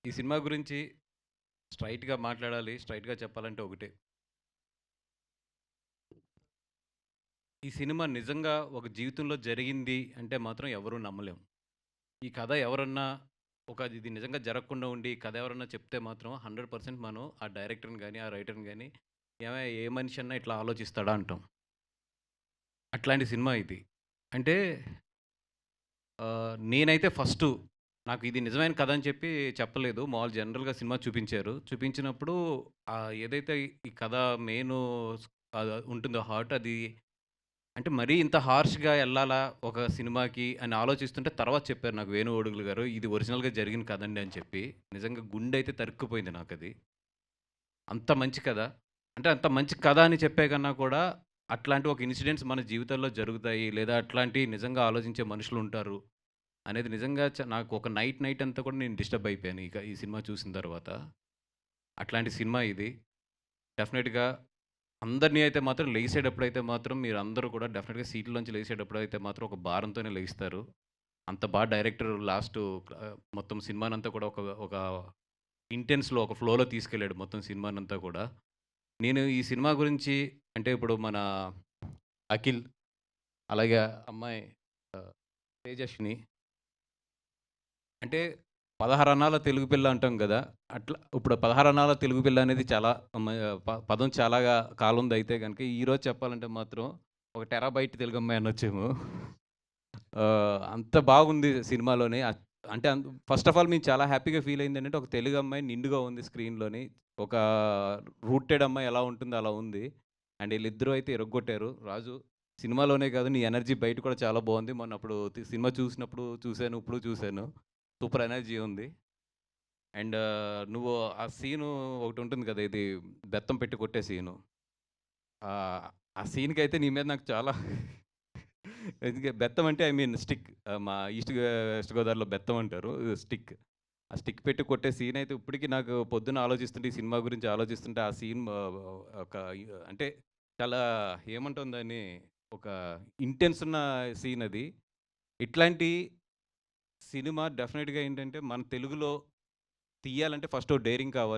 ఈ సినిమా గురించి స్ట్రెయిట్‌గా మాట్లాడాలి, స్ట్రెయిట్‌గా చెప్పాలంటే ఒకటే. ఈ సినిమా నిజంగా ఒక జీవితంలో జరిగింది అంటే మాత్రం ఎవరు నమ్మలేం. ఈ కథ ఎవరన్నా ఇది నిజంగా జరగకుండా ఉండి, ఈ కథ ఎవరన్నా చెప్తే మాత్రం 100% మనం ఆ డైరెక్టర్‌ని గాని, ఆ రైటర్‌ని గాని ఏమయ్య ఏ మనిషి అన్నా ఇట్లా ఆలోచిస్తాడా అంటాం. అట్లాంటి సినిమా ఇది. అంటే నేనైతే నాకు ఇది నిజమైన కథ అని చెప్పి చెప్పలేదు. మామూలు జనరల్‌గా సినిమా చూపించారు. చూపించినప్పుడు ఏదైతే ఈ కథ మెయిను ఉంటుందో హార్ట్ అది అంటే మరీ ఇంత హార్ష్‌గా ఎళ్ళాలా ఒక సినిమాకి అని ఆలోచిస్తుంటే తర్వాత చెప్పారు నాకు వేణు ఓడుగులు గారు. ఇది ఒరిజినల్‌గా జరిగిన కథండి అని చెప్పి. నిజంగా గుండైతే తరుక్కుపోయింది నాకది. అంత మంచి కథ. అంటే అంత మంచి కథ అని చెప్పే కన్నా కూడా అట్లాంటి ఒక ఇన్సిడెంట్స్ మన జీవితాల్లో జరుగుతాయి. లేదా అట్లాంటి నిజంగా ఆలోచించే మనుషులుంటారు. అనేది నిజంగా నాకు ఒక నైట్ అంతా కూడా నేను డిస్టర్బ్ అయిపోయాను ఈ సినిమా చూసిన తర్వాత. అట్లాంటి సినిమా ఇది. డెఫినెట్‌గా అందరిని అయితే మాత్రం లెగిసేటప్పుడైతే మాత్రం మీరందరూ కూడా డెఫినిట్‌గా సీట్‌లోంచి లెగిసేటప్పుడైతే మాత్రం ఒక భారంతోనే లెగిస్తారు. అంత డైరెక్టర్ మొత్తం సినిమానంతా కూడా ఒక ఒక ఇంటెన్స్‌లో ఒక ఫ్లోలో తీసుకెళ్ళాడు మొత్తం సినిమానంతా కూడా. నేను ఈ సినిమా గురించి అంటే ఇప్పుడు మన 'అఖిల్' అలాగే అమ్మాయి ఆహ్, 'తేజస్విని' అంటే 16 అన్నాల తెలుగు పిల్ల అంటాం గదా! అట్లా ఇప్పుడు 16 అన్నాల తెలుగు పిల్ల అనేది చాలా మ పదం చాలాగా కాలందయితే గనుక ఈరోజు చెప్పాలంటే మాత్రం ఒక టెరాబైట్ తెలుగమ్మాయి అనొచ్చేమో. అంత బాగుంది సినిమాలోని. అంటే ఫస్ట్ ఆఫ్ ఆల్ మేము చాలా హ్యాపీగా ఫీల్ అయిందేంటంటే ఒక తెలుగు అమ్మాయి నిండుగా ఉంది స్క్రీన్‌లోని. ఒక రూటెడ్ అమ్మాయి ఎలా ఉంటుందో అలా ఉంది. అండ్ ఈళ్ళిద్దరూ అయితే ఇరగ్గొట్టారు. రాజు సినిమాలోనే కాదు నీ ఎనర్జీ బయట కూడా చాలా బావుంది. మొన్న అప్పుడు సినిమా చూసినప్పుడు చూసాను. ఇప్పుడు చూసాను. సూపర్ ఎనర్జీ ఉంది. అండ్ నువ్వు ఆ సీను ఒకటుంటుంది కదా! ఇది బెత్తం పెట్టి కొట్టే సీను. ఆ సీన్‌కైతే నీ మీద నాకు చాలా ఎందుకే బెత్తం అంటే ఐ మీన్ స్టిక్. మా వెస్ట్ గోదావరిలో బెత్తం అంటారు. స్టిక్. ఆ స్టిక్ పెట్టి కొట్టే సీనయితే ఇప్పటికి నాకు పొద్దున్న ఆలోచిస్తుంటే, ఈ సినిమా గురించి ఆలోచిస్తుంటే ఆ సీన్ ఒక అంటే చాలా ఏమంటాం దాన్ని, ఒక ఇంటెన్స్ ఉన్న సీన్ అది. ఇట్లాంటి సినిమా డెఫినిట్‌గా ఏంటంటే, మన తెలుగులో తీయాలంటే ఫస్ట్ ఓ డేరింగ్ కావాలి.